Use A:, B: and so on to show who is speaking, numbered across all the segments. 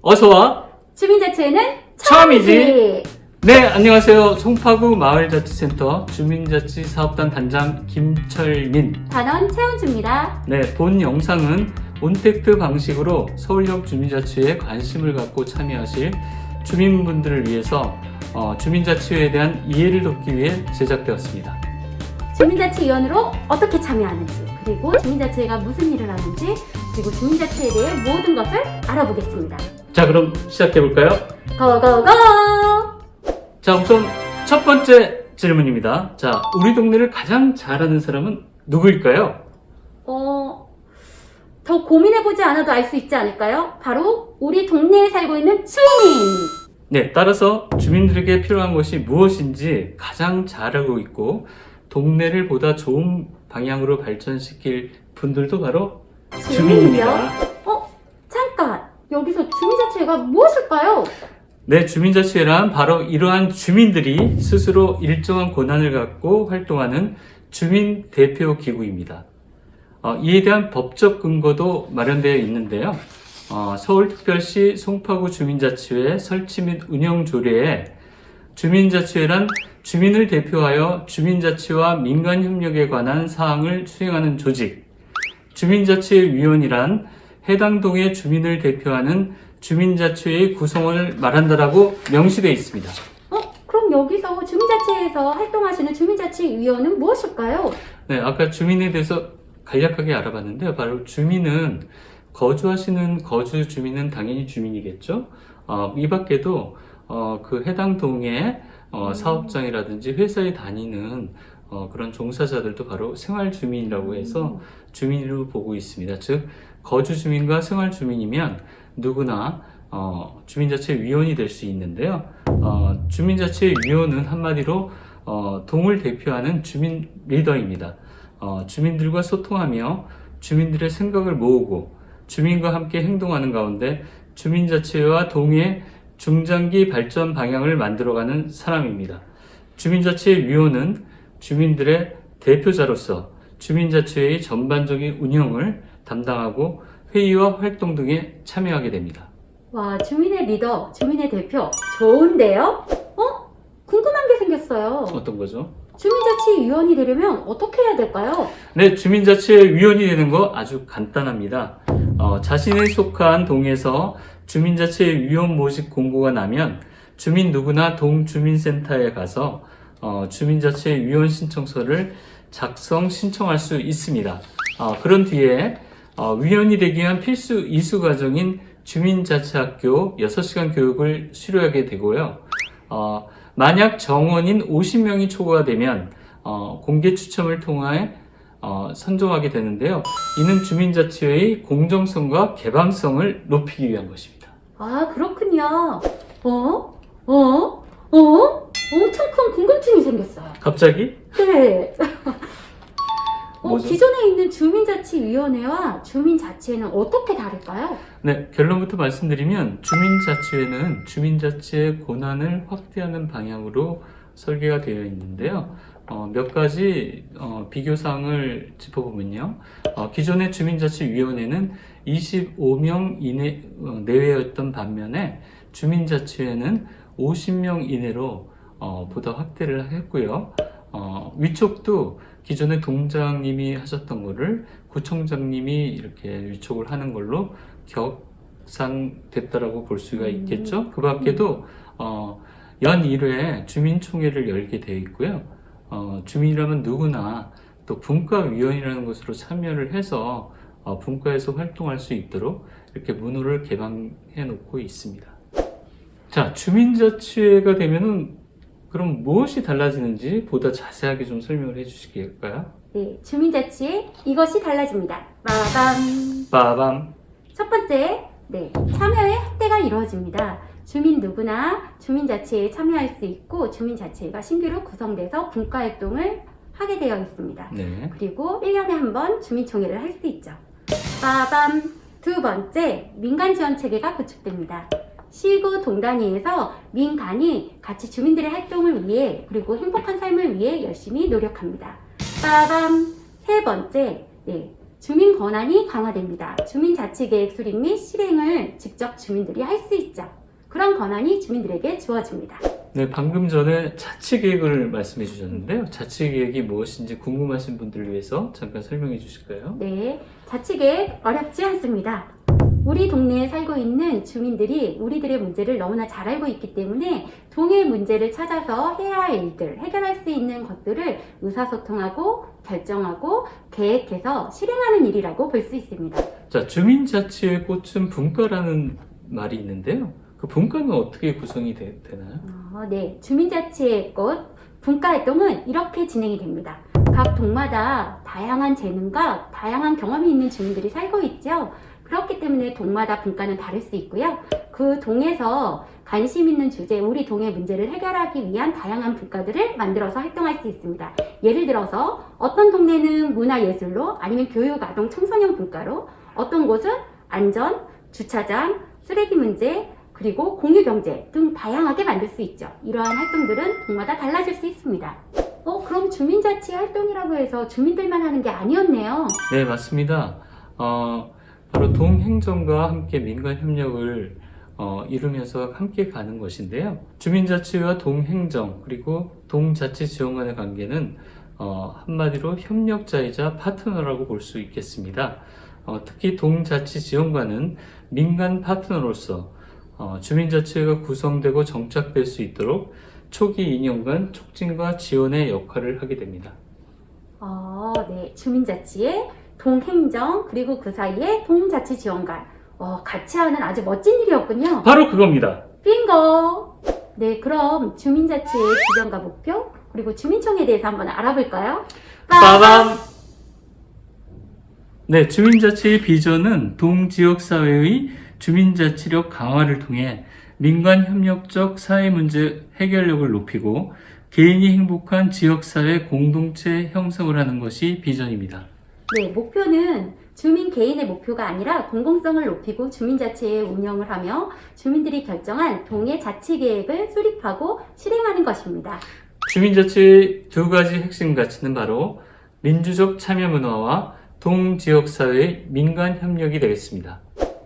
A: 어서와.
B: 주민자치회는
A: 처음이지. 네, 안녕하세요. 송파구 마을자치센터 주민자치사업단 단장 김철민.
B: 단원 최은주입니다.
A: 네, 본 영상은 온택트 방식으로 서울역 주민자치회에 관심을 갖고 참여하실 주민분들을 위해서 주민자치회에 대한 이해를 돕기 위해 제작되었습니다.
B: 주민자치위원으로 어떻게 참여하는지, 그리고 주민자치회가 무슨 일을 하는지, 그리고 주민자치회에 대해 모든 것을 알아보겠습니다.
A: 자, 그럼 시작해볼까요?
B: 고고고!
A: 자, 우선 첫 번째 질문입니다. 자, 우리 동네를 가장 잘 아는 사람은 누구일까요?
B: 더 고민해보지 않아도 알 수 있지 않을까요? 바로 우리 동네에 살고 있는 주민!
A: 네, 따라서 주민들에게 필요한 것이 무엇인지 가장 잘 알고 있고 동네를 보다 좋은 방향으로 발전시킬 분들도 바로 주민입니다.
B: 잠깐! 여기서 주민자치회가 무엇일까요?
A: 네, 주민자치회란 바로 이러한 주민들이 스스로 일정한 권한을 갖고 활동하는 주민 대표 기구입니다. 이에 대한 법적 근거도 마련되어 있는데요. 서울특별시 송파구 주민자치회 설치 및 운영 조례에 주민자치회란 주민을 대표하여 주민자치와 민간협력에 관한 사항을 수행하는 조직, 주민자치회위원이란 해당 동의 주민을 대표하는 주민자치회의 구성원을 말한다라고 명시되어 있습니다.
B: 그럼 여기서 주민자치회에서 활동하시는 주민자치위원은 무엇일까요?
A: 네, 아까 주민에 대해서 간략하게 알아봤는데요. 바로 주민은 거주하시는 거주 주민은 당연히 주민이겠죠. 이 밖에도 그 해당 동의 사업장이라든지 회사에 다니는 그런 종사자들도 바로 생활 주민이라고 해서 주민으로 보고 있습니다. 즉 거주 주민과 생활 주민이면 누구나 주민자치회 위원이 될 수 있는데요. 주민자치회 위원은 한마디로 동을 대표하는 주민 리더입니다. 주민들과 소통하며 주민들의 생각을 모으고 주민과 함께 행동하는 가운데 주민자치회와 동의 중장기 발전 방향을 만들어가는 사람입니다. 주민자치회 위원은 주민들의 대표자로서 주민자치회의 전반적인 운영을 담당하고 회의와 활동 등에 참여하게 됩니다.
B: 와, 주민의 리더, 주민의 대표. 좋은데요? 궁금한 게 생겼어요.
A: 어떤 거죠?
B: 주민자치위원이 되려면 어떻게 해야 될까요?
A: 네, 주민자치회 위원이 되는 거 아주 간단합니다. 자신에 속한 동에서 주민자치회 위원 모집 공고가 나면 주민 누구나 동주민센터에 가서 주민자치회 위원 신청서를 작성 신청할 수 있습니다. 그런 뒤에 위원이 되기 위한 필수 이수 과정인 주민자치학교 6시간 교육을 수료하게 되고요. 만약 정원인 50명이 초과되면 공개 추첨을 통해 선정하게 되는데요. 이는 주민자치회의 공정성과 개방성을 높이기 위한 것입니다.
B: 아, 그렇군요. 엄청 큰 궁금증이 생겼어요.
A: 갑자기?
B: 네.
A: 뭐죠?
B: 기존에 있는 주민자치위원회와 주민자치회는 어떻게 다를까요?
A: 네, 결론부터 말씀드리면 주민자치회는 주민자치의 권한을 확대하는 방향으로 설계가 되어 있는데요. 몇 가지 비교사항을 짚어보면요. 기존의 주민자치위원회는 25명 이내 내외였던 반면에 주민자치회는 50명 이내로 보다 확대를 했고요. 위촉도 기존에 동장님이 하셨던 거를 구청장님이 이렇게 위촉을 하는 걸로 격상됐다라고 볼 수가 있겠죠. 그 밖에도 연 1회 주민총회를 열게 되어 있고요. 주민이라면 누구나 또 분과위원이라는 것으로 참여를 해서 분과에서 활동할 수 있도록 이렇게 문호를 개방해 놓고 있습니다. 자, 주민자치회가 되면은 그럼 무엇이 달라지는지 보다 자세하게 좀 설명을 해 주시겠어요?
B: 네, 주민자치회 이것이 달라집니다. 빠밤.
A: 빠밤.
B: 첫 번째, 참여의 확대가 이루어집니다. 주민 누구나 주민자치회에 참여할 수 있고 주민자치회가 신규로 구성돼서 분과활동을 하게 되어 있습니다.
A: 네.
B: 그리고 1년에 한 번 주민총회를 할 수 있죠. 빠밤. 두 번째, 민간지원체계가 구축됩니다. 시구 동단위에서 민간이 같이 주민들의 활동을 위해 그리고 행복한 삶을 위해 열심히 노력합니다. 빠밤. 세 번째, 주민 권한이 강화됩니다. 주민자치계획 수립 및 실행을 직접 주민들이 할 수 있죠. 그런 권한이 주민들에게 주어집니다.
A: 네, 방금 전에 자치계획을 말씀해 주셨는데요. 자치계획이 무엇인지 궁금하신 분들을 위해서 잠깐 설명해 주실까요?
B: 네, 자치계획 어렵지 않습니다. 우리 동네에 살고 있는 주민들이 우리들의 문제를 너무나 잘 알고 있기 때문에 동의 문제를 찾아서 해야 할 일들, 해결할 수 있는 것들을 의사소통하고 결정하고 계획해서 실행하는 일이라고 볼 수 있습니다.
A: 자, 주민자치의 꽃은 분과라는 말이 있는데요. 그 분과는 어떻게 구성이 되나요?
B: 네, 주민자치의 꽃 분과 활동은 이렇게 진행이 됩니다. 각 동마다 다양한 재능과 다양한 경험이 있는 주민들이 살고 있죠. 그렇기 때문에 동마다 분과는 다를 수 있고요. 그 동에서 관심 있는 주제, 우리 동의 문제를 해결하기 위한 다양한 분과들을 만들어서 활동할 수 있습니다. 예를 들어서 어떤 동네는 문화예술로, 아니면 교육, 아동, 청소년 분과로, 어떤 곳은 안전, 주차장, 쓰레기 문제, 그리고 공유경제 등 다양하게 만들 수 있죠. 이러한 활동들은 동마다 달라질 수 있습니다. 그럼 주민자치 활동이라고 해서 주민들만 하는 게 아니었네요.
A: 네, 맞습니다. 바로 동행정과 함께 민간협력을 이루면서 함께 가는 것인데요. 주민자치와 동행정 그리고 동자치지원 간의 관계는 한마디로 협력자이자 파트너라고 볼 수 있겠습니다. 특히 동자치지원관은 민간 파트너로서 주민자치회가 구성되고 정착될 수 있도록 초기 2년간 촉진과 지원의 역할을 하게 됩니다.
B: 네. 주민자치의 동행정, 그리고 그 사이에 동자치지원관. 같이 하는 아주 멋진 일이었군요.
A: 바로 그겁니다.
B: 빙고! 네, 그럼 주민자치의 기전과 목표, 그리고 주민총회에 대해서 한번 알아볼까요?
A: 빠밤! 네, 주민자치의 비전은 동지역사회의 주민자치력 강화를 통해 민간협력적 사회문제 해결력을 높이고 개인이 행복한 지역사회 공동체 형성을 하는 것이 비전입니다.
B: 네, 목표는 주민 개인의 목표가 아니라 공공성을 높이고 주민자치의 운영을 하며 주민들이 결정한 동의 자치계획을 수립하고 실행하는 것입니다.
A: 주민자치의 두 가지 핵심 가치는 바로 민주적 참여 문화와 동지역사회의 민간협력이 되겠습니다.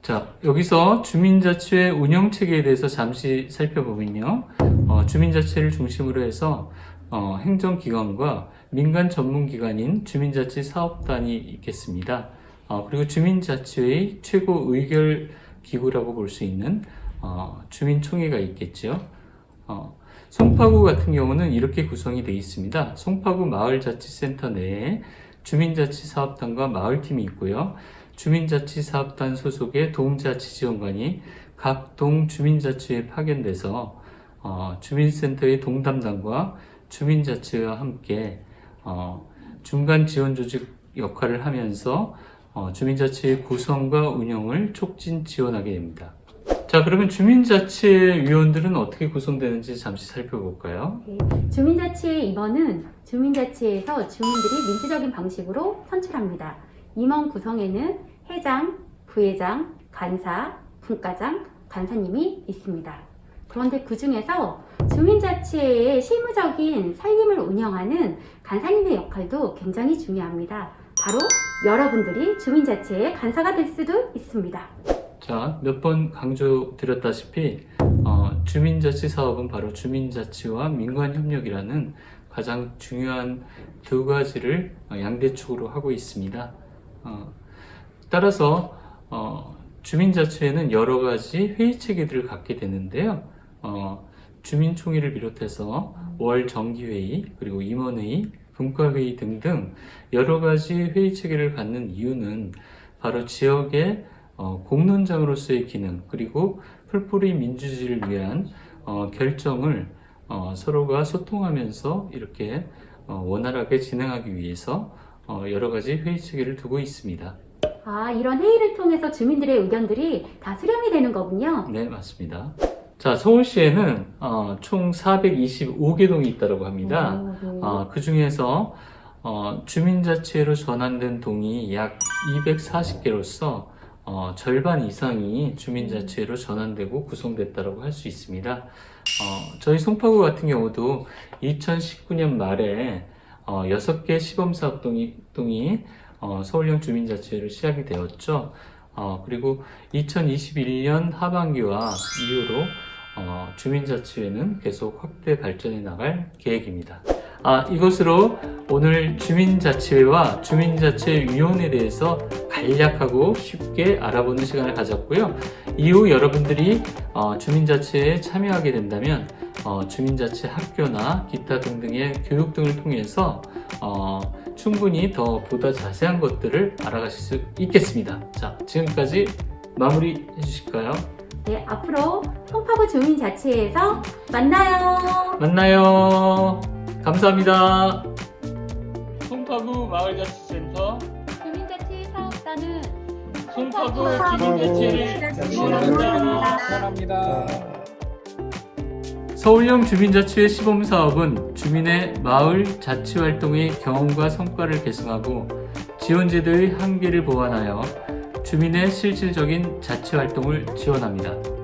A: 자, 여기서 주민자치의 운영체계에 대해서 잠시 살펴보면요. 주민자치를 중심으로 해서 행정기관과 민간 전문기관인 주민자치 사업단이 있겠습니다. 그리고 주민자치의 최고 의결기구라고 볼 수 있는 주민총회가 있겠죠. 송파구 같은 경우는 이렇게 구성이 되어 있습니다. 송파구 마을자치센터 내에 주민자치사업단과 마을팀이 있고요. 주민자치사업단 소속의 동자치지원관이 각 동주민자치에 파견돼서 주민센터의 동담당과 주민자치와 함께 중간 지원 조직 역할을 하면서 주민자치의 구성과 운영을 촉진 지원하게 됩니다. 자, 그러면 주민자치위원들은 어떻게 구성되는지 잠시 살펴볼까요?
B: 네, 주민자치의 임원은 주민자치에서 주민들이 민주적인 방식으로 선출합니다. 임원 구성에는 회장, 부회장, 간사, 분과장, 간사님이 있습니다. 그런데 그 중에서 주민자치의 실무적인 살림을 운영하는 간사님의 역할도 굉장히 중요합니다. 바로 여러분들이 주민자치의 간사가 될 수도 있습니다.
A: 자, 몇 번 강조드렸다시피 주민자치 사업은 바로 주민자치와 민간협력이라는 가장 중요한 두 가지를 양대축으로 하고 있습니다. 따라서 주민자치회는 여러 가지 회의 체계들을 갖게 되는데요. 주민총회를 비롯해서 월 정기회의, 그리고 임원회의, 분과회의 등등 여러 가지 회의 체계를 갖는 이유는 바로 지역의 공론장으로서의 기능, 그리고 풀뿌리 민주주의를 위한 결정을 서로가 소통하면서 이렇게 원활하게 진행하기 위해서 여러 가지 회의 체계를 두고 있습니다.
B: 이런 회의를 통해서 주민들의 의견들이 다 수렴이 되는 거군요.
A: 네, 맞습니다. 자, 서울시에는 총 425개 동이 있다고 합니다.
B: 네.
A: 그 중에서 주민자치회로 전환된 동이 약 240개로서 절반 이상이 주민자치회로 전환되고 구성됐다고 할 수 있습니다. 저희 송파구 같은 경우도 2019년 말에 6개 시범사업동이 서울형 주민자치회를 시작이 되었죠. 그리고 2021년 하반기와 이후로 주민자치회는 계속 확대 발전해 나갈 계획입니다. 이것으로 오늘 주민자치회와 주민자치위원회에 대해서 간략하고 쉽게 알아보는 시간을 가졌고요. 이후 여러분들이 주민자치회에 참여하게 된다면 주민자치 학교나 기타 등등의 교육 등을 통해서 충분히 보다 자세한 것들을 알아가실 수 있겠습니다. 자, 지금까지 마무리 해주실까요?
B: 네, 앞으로 송파구 주민자치회에서
A: 만나요. 감사합니다. 송파구 마을자치센터
B: 주민자치 사업단은
A: 송파구 주민자치회를
C: 감사합니다.
A: 서울형 주민자치회 시범사업은 주민의 마을 자치활동의 경험과 성과를 계승하고 지원제도의 한계를 보완하여 주민의 실질적인 자치활동을 지원합니다.